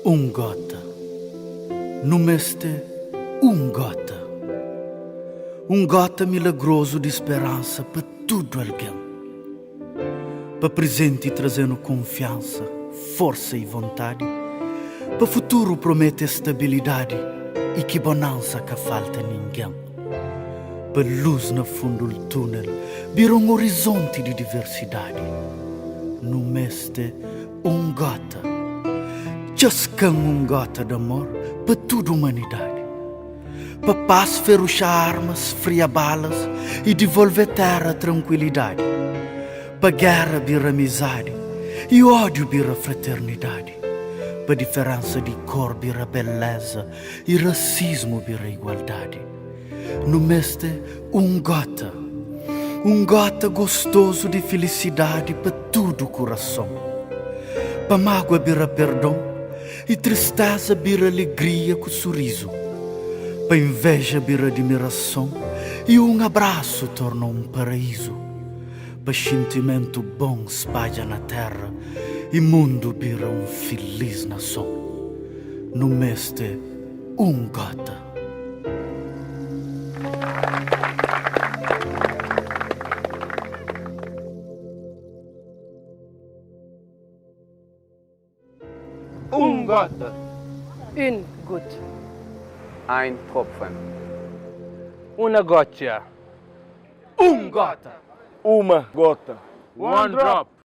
Um gota. Numeste um gota. Um gota milagroso de esperança para tudo alguém. Para presente trazendo confiança, força e vontade. Para futuro promete estabilidade e que bonança que falta a ninguém. Para luz no fundo do túnel, vira um horizonte de diversidade. Numeste um gota. Jascam um gota de amor para toda a humanidade. Para paz feruchar armas, fria balas e devolver terra a tranquilidade. Para guerra vira amizade e ódio vira fraternidade. Para diferença de cor vira beleza e racismo vira igualdade. Numeste um gota. Um gota gostoso de felicidade para todo o coração. Para mágoa vira perdão e tristeza vira alegria com sorriso. Para inveja vira admiração e um abraço torna um paraíso. Para sentimento bom espalha na terra e mundo vira um feliz nação. Numeste um gota. Un gota. Une goutte. Ein Tropfen. Una goccia. Um gota. Uma gota. One drop.